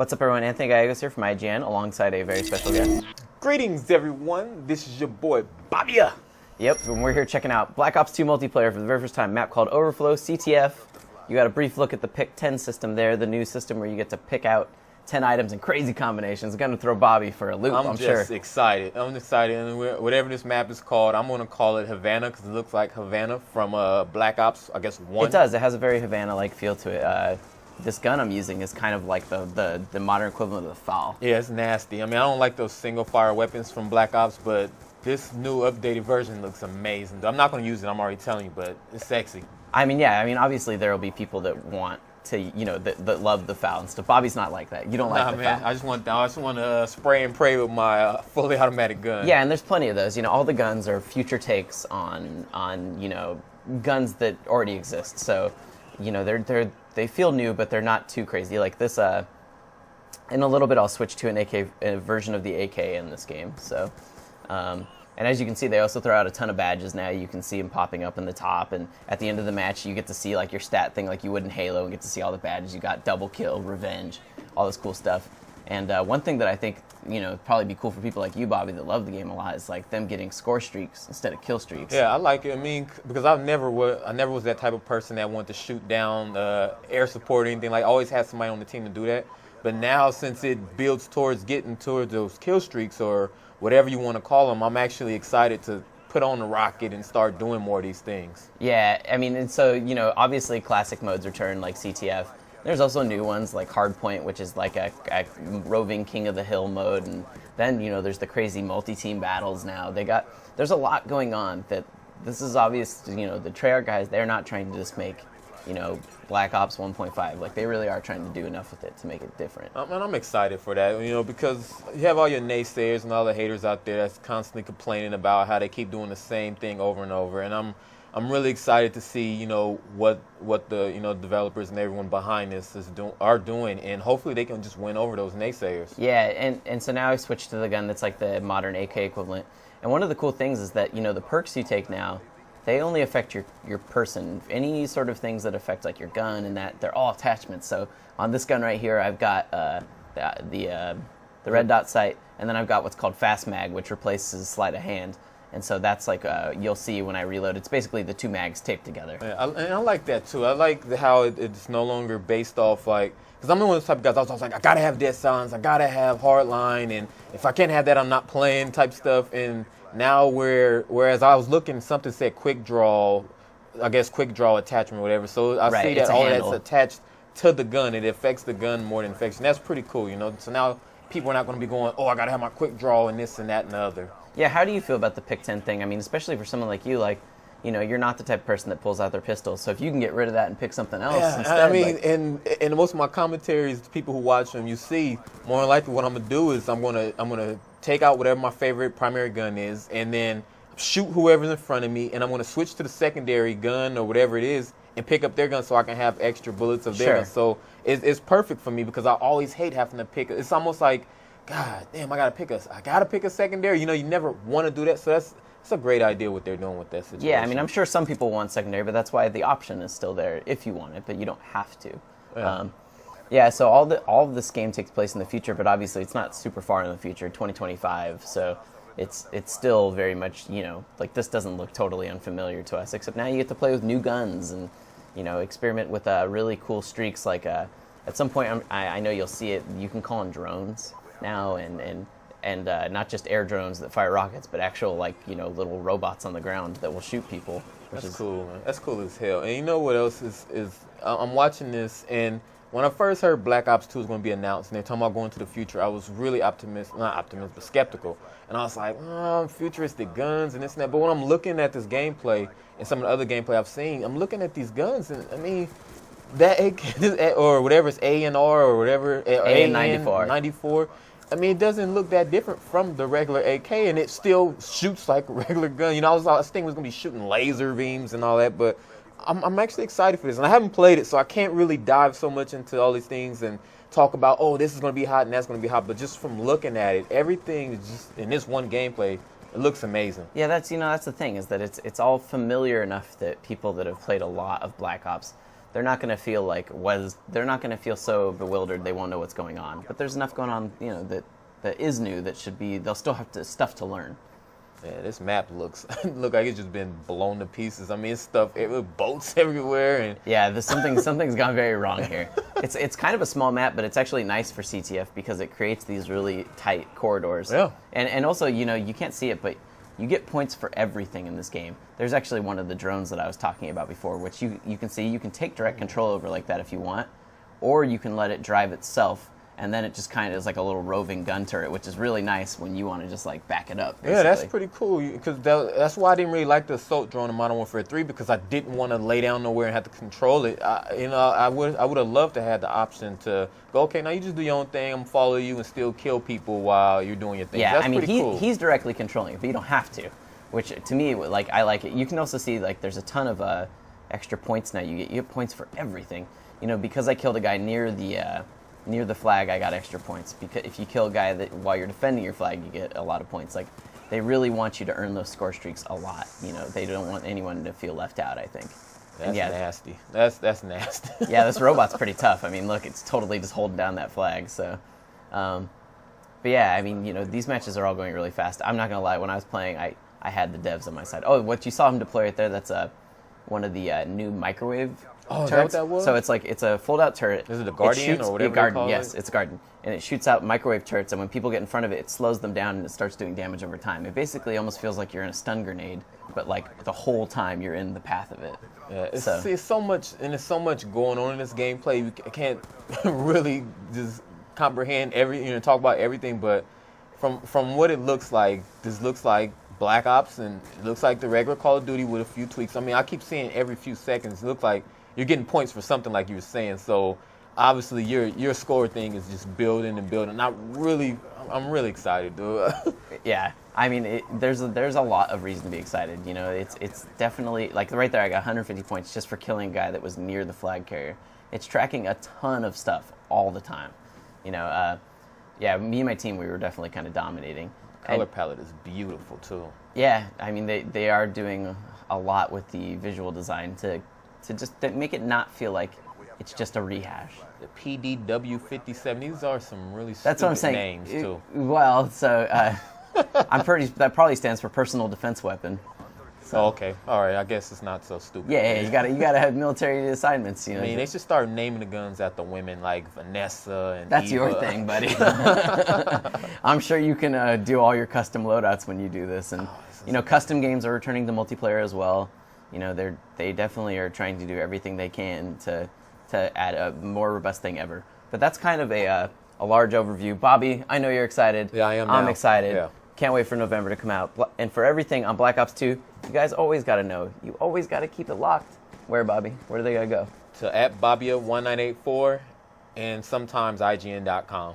What's up, everyone? Anthony Gallegos here from IGN, alongside a very special guest. Greetings, everyone. This is your boy, Bobia. Yep, and we're here checking out Black Ops 2 multiplayer for the very first time. Map called Overflow, CTF. You got a brief look at the Pick 10 system there, the new system where you get to pick out 10 items in crazy combinations. Going to throw Bobby for a loop, I'm sure. I'm just excited. I'm excited. And whatever this map is called, I'm going to call it Havana because it looks like Havana from Black Ops, I guess, 1. It does. It has a very Havana-like feel to it. This gun I'm using is kind of like the modern equivalent of the FAL. Yeah, it's nasty. I mean, I don't like those single-fire weapons from Black Ops, but this new updated version looks amazing. I'm not going to use it, I'm already telling you, but it's sexy. I mean, yeah. I mean, obviously there will be people that want to, you know, that love the FAL and stuff. Bobby's not like that. You don't like the man, FAL. I just want to spray and pray with my fully automatic gun. Yeah, and there's plenty of those. You know, all the guns are future takes on you know, guns that already exist. So, you know, they feel new, but they're not too crazy. Like this, in a little bit, I'll switch to a version of the AK in this game. So, and as you can see, they also throw out a ton of badges now. You can see them popping up in the top, and at the end of the match, you get to see like your stat thing, like you would in Halo, and get to see all the badges. You got double kill, revenge, all this cool stuff. And one thing that I think, you know, probably be cool for people like you, Bobby, that love the game a lot, is like them getting score streaks instead of kill streaks. Yeah, I like it. I mean, because I never was that type of person that wanted to shoot down air support or anything. Like, I always had somebody on the team to do that. But now, since it builds towards getting towards those kill streaks or whatever you want to call them, I'm actually excited to put on the rocket and start doing more of these things. Yeah, I mean, and so, you know, obviously classic modes return, like CTF. There's also new ones like Hardpoint, which is like a roving king of the hill mode, and then, you know, there's the crazy multi-team battles now. There's a lot going on. That this is obvious. You know, the Treyarch guys, they're not trying to just make, you know, Black Ops 1.5. Like, they really are trying to do enough with it to make it different. And I'm excited for that, you know, because you have all your naysayers and all the haters out there that's constantly complaining about how they keep doing the same thing over and over, and I'm really excited to see, you know, what the, you know, developers and everyone behind this are doing, and hopefully they can just win over those naysayers. Yeah, and so now I switched to the gun that's like the modern AK equivalent. And one of the cool things is that, you know, the perks you take now, they only affect your person. Any sort of things that affect like your gun and that, they're all attachments. So on this gun right here, I've got the red dot sight, and then I've got what's called fast mag, which replaces sleight of hand. And so that's like, you'll see when I reload, it's basically the two mags taped together. Yeah, and I like that too. I like how it's no longer based off like, because I'm one of those type of guys, I was like, I gotta have dead silence, I gotta have hardline, and if I can't have that, I'm not playing type stuff. And now whereas I was looking, something said quick draw, I guess quick draw attachment or whatever. So I see that all that's attached to the gun. It affects the gun more than affects, and that's pretty cool, you know. So now people are not going to be going, oh, I gotta have my quick draw and this and that and the other. Yeah, how do you feel about the Pick 10 thing? I mean, especially for someone like you, like, you know, you're not the type of person that pulls out their pistol. So if you can get rid of that and pick something else instead. I mean, like, and most of my commentaries, the people who watch them, you see, more than likely what I'm gonna do is I'm gonna take out whatever my favorite primary gun is, and then shoot whoever's in front of me, and I'm gonna switch to the secondary gun or whatever it is and pick up their gun so I can have extra bullets of their gun. So it's perfect for me because I always hate having to pick. It's almost like, God damn, I gotta pick a secondary. You know, you never want to do that. So it's a great idea what they're doing with that situation. Yeah, I mean, I'm sure some people want secondary, but that's why the option is still there if you want it, but you don't have to. Yeah. Yeah, so all of this game takes place in the future, but obviously it's not super far in the future, 2025. So it's still very much, you know, like, this doesn't look totally unfamiliar to us. Except now you get to play with new guns and, you know, experiment with really cool streaks. Like at some point, I know you'll see it. You can call in drones now, and not just air drones that fire rockets, but actual, like, you know, little robots on the ground that will shoot people. That's cool, man. That's cool as hell. And you know what else is I'm watching this, and when I first heard Black Ops 2 was going to be announced and they're talking about going to the future, I was really not optimistic, but skeptical. And I was like, futuristic guns and this and that. But when I'm looking at this gameplay and some of the other gameplay I've seen, I'm looking at these guns, and I mean, that AK, or whatever, it's ANR or whatever, AN94. I mean, it doesn't look that different from the regular AK, and it still shoots like a regular gun. You know, I was thinking it was going to be shooting laser beams and all that, but I'm actually excited for this. And I haven't played it, so I can't really dive so much into all these things and talk about, oh, this is going to be hot and that's going to be hot. But just from looking at it, everything is just, in this one gameplay, it looks amazing. Yeah, that's the thing, is that it's all familiar enough that people that have played a lot of Black Ops, they're not going to feel like they're not going to feel so bewildered they won't know what's going on. But there's enough going on, you know, that is new that should be. They'll still have stuff to learn. Yeah, this map looks look like it's just been blown to pieces. I mean, it's stuff, boats everywhere, and yeah, something's gone very wrong here. It's kind of a small map, but it's actually nice for CTF because it creates these really tight corridors. Yeah. And also, you know, you can't see it, but you get points for everything in this game. There's actually one of the drones that I was talking about before, which you can see. You can take direct control over like that if you want, or you can let it drive itself. And then it just kind of is like a little roving gun turret, which is really nice when you want to just like back it up. Basically. Yeah, that's pretty cool. Because that's why I didn't really like the assault drone in Modern Warfare 3, because I didn't want to lay down nowhere and have to control it. I would have loved to have the option to go, okay, now you just do your own thing. I'm follow you and still kill people while you're doing your thing. Yeah, that's I mean, pretty cool. he's directly controlling it, but you don't have to. Which to me, like I like it. You can also see like there's a ton of extra points now. You get points for everything. You know, because I killed a guy near the flag, I got extra points. Because if you kill a guy while you're defending your flag, you get a lot of points. Like, they really want you to earn those score streaks a lot. You know, they don't want anyone to feel left out, I think. That's nasty. That's nasty. Yeah, this robot's pretty tough. I mean, look, it's totally just holding down that flag. So, but yeah, I mean, you know, these matches are all going really fast. I'm not gonna lie. When I was playing, I had the devs on my side. Oh, what you saw him deploy right there? That's one of the new microwave. Oh, is turrets. that what that was? So it's a fold-out turret. Is it a Guardian or whatever Guardian, you call yes, it? it's a Guardian. And it shoots out microwave turrets, and when people get in front of it, it slows them down and it starts doing damage over time. It basically almost feels like you're in a stun grenade, but like the whole time you're in the path of it. Yeah, it's so much, and there's so much going on in this gameplay. You can't really just comprehend talk about everything, but from what it looks like, this looks like Black Ops, and it looks like the regular Call of Duty with a few tweaks. I mean, I keep seeing every few seconds, it looks like you're getting points for something like you were saying. So obviously your score thing is just building and building. I'm really excited, dude. Yeah, I mean, there's a lot of reason to be excited. You know, it's definitely, like right there, I got 150 points just for killing a guy that was near the flag carrier. It's tracking a ton of stuff all the time. You know, yeah, me and my team, we were definitely kind of dominating. Color palette is beautiful too. Yeah, I mean, they are doing a lot with the visual design to just make it not feel like it's just a rehash. The PDW57, these are some really That's what I'm stupid saying. names too. Well, so that probably stands for personal defense weapon. So. Oh, okay. All right. I guess it's not so stupid. Yeah, you gotta have military assignments. You know. I mean, they should start naming the guns after women, like Vanessa and That's Eva. your thing, buddy. I'm sure you can do all your custom loadouts when you do this, and you know, custom games are returning to multiplayer as well. You know, they definitely are trying to do everything they can to add a more robust thing ever. But that's kind of a large overview. Bobby, I know you're excited. Yeah, I am. I'm now. excited. Yeah. Can't wait for November to come out. And for everything on Black Ops 2, you guys always got to know. You always got to keep it locked. Where, Bobby? Where do they got to go? To @Bobbia1984 and sometimes IGN.com.